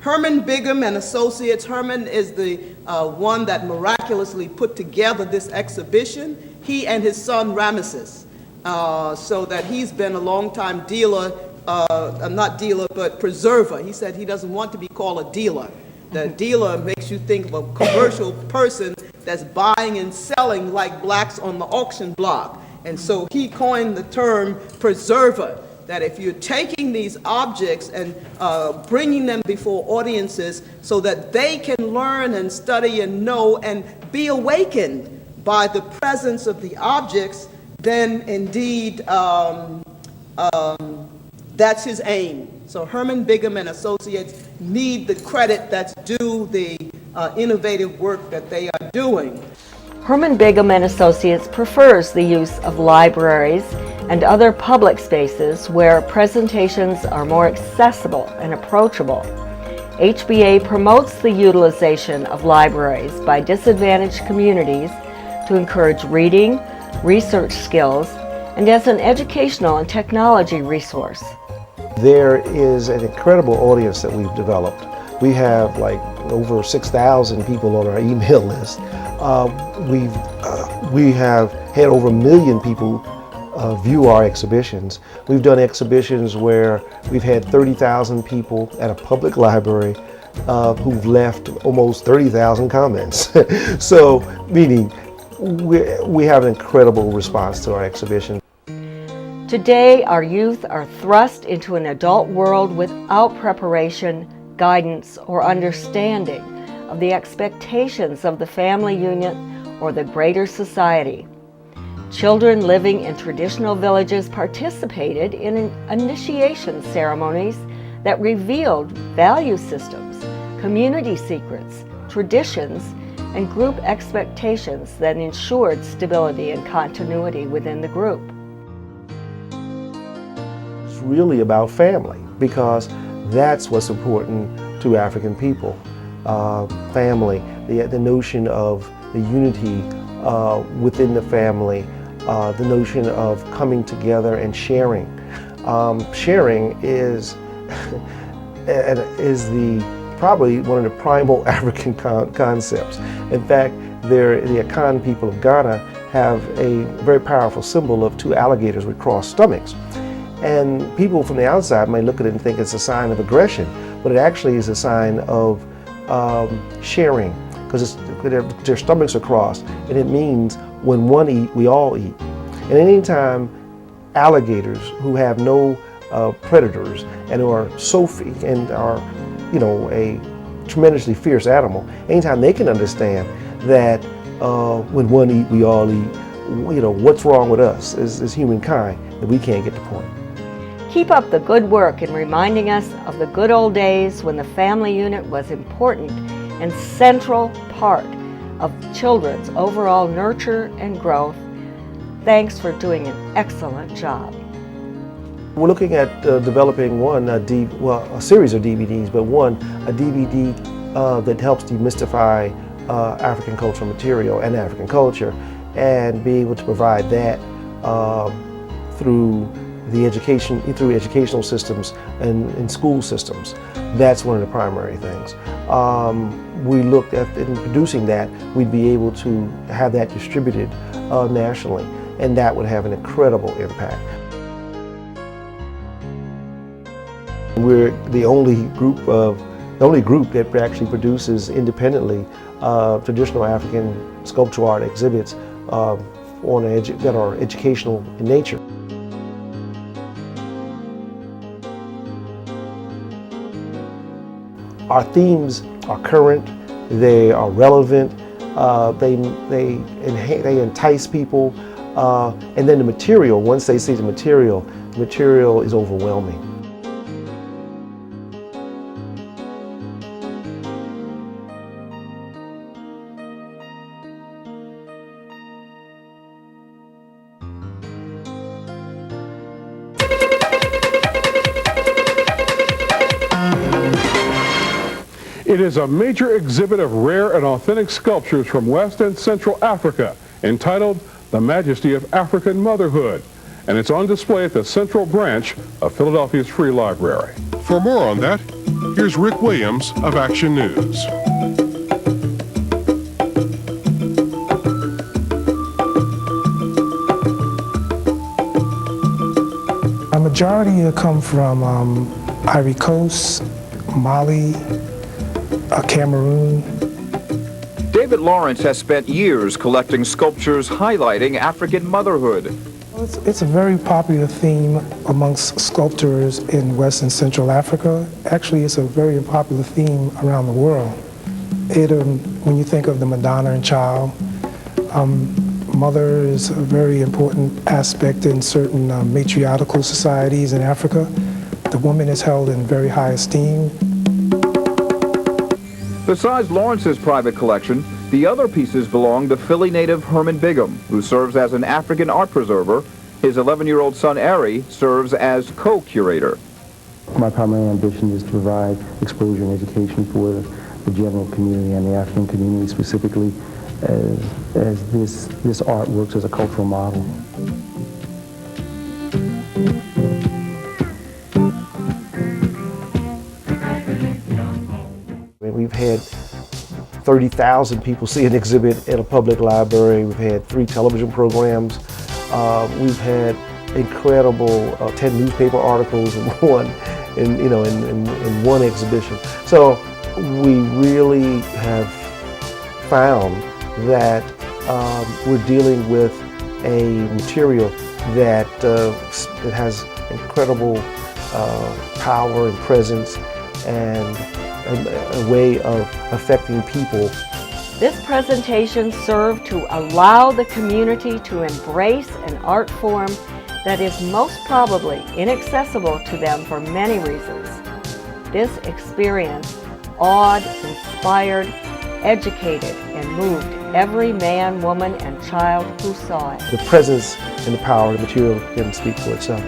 Herman Bigham and Associates. Herman is the one that miraculously put together this exhibition, he and his son Ramesses, so that he's been a long-time dealer, not dealer, but preserver. He said he doesn't want to be called a dealer. The dealer makes you think of a commercial person that's buying and selling like blacks on the auction block. And so he coined the term preserver, that if you're taking these objects and bringing them before audiences so that they can learn and study and know and be awakened by the presence of the objects, then indeed that's his aim. So Herman Bigham and Associates need the credit that's due the innovative work that they are doing. Herman Bigham and Associates prefers the use of libraries and other public spaces where presentations are more accessible and approachable. HBA promotes the utilization of libraries by disadvantaged communities to encourage reading, research skills, and as an educational and technology resource. There is an incredible audience that we've developed. We have like over 6,000 people on our email list. We have had over 1 million people view our exhibitions. We've done exhibitions where we've had 30,000 people at a public library who've left almost 30,000 comments. So, meaning we have an incredible response to our exhibition. Today, our youth are thrust into an adult world without preparation, guidance, or understanding of the expectations of the family unit or the greater society. Children living in traditional villages participated in initiation ceremonies that revealed value systems, community secrets, traditions, and group expectations that ensured stability and continuity within the group. It's really about family, because that's what's important to African people. Family, the notion of the unity within the family, the notion of coming together and sharing. Sharing is probably one of the primal African concepts. In fact, the Akan people of Ghana have a very powerful symbol of two alligators with crossed stomachs. And people from the outside might look at it and think it's a sign of aggression, but it actually is a sign of sharing, because their stomachs are crossed, and it means when one eats, we all eat. And anytime alligators who have no predators and who are and are, a tremendously fierce animal, anytime they can understand that when one eats, we all eat, what's wrong with us as humankind, that we can't get the point. Keep up the good work in reminding us of the good old days when the family unit was important and central part of children's overall nurture and growth. Thanks for doing an excellent job. We're looking at developing a series of DVDs, but a DVD that helps demystify African cultural material and African culture, and be able to provide that through educational systems and school systems. That's one of the primary things. We looked at, in producing that, we'd be able to have that distributed nationally, and that would have an incredible impact. We're the only group that actually produces independently traditional African sculptural art exhibits that are educational in nature. Our themes are current, they are relevant, they entice people, and then the material, once they see the material is overwhelming. It is a major exhibit of rare and authentic sculptures from West and Central Africa, entitled The Majesty of African Motherhood, and it's on display at the Central Branch of Philadelphia's Free Library. For more on that, Here's Rick Williams of Action News. A majority come from Ivory Coast, Mali, Cameroon. David Lawrence has spent years collecting sculptures highlighting African motherhood. It's a very popular theme amongst sculptors in West and Central Africa. Actually, it's a very popular theme around the world. When you think of the Madonna and Child, mother is a very important aspect in certain matriarchal societies in Africa. The woman is held in very high esteem. Besides Lawrence's private collection, the other pieces belong to Philly native Herman Bigham, who serves as an African art preserver. His 11-year-old son, Ari, serves as co-curator. My primary ambition is to provide exposure and education for the general community and the African community specifically, as this art works as a cultural model. We've had 30,000 people see an exhibit at a public library. We've had 3 television programs. We've had incredible 10 newspaper articles in one exhibition. So we really have found that we're dealing with a material that has incredible power and presence and a way of affecting people. This presentation served to allow the community to embrace an art form that is most probably inaccessible to them for many reasons. This experience awed, inspired, educated, and moved every man, woman, and child who saw it. The presence and the power of the material can speak for itself.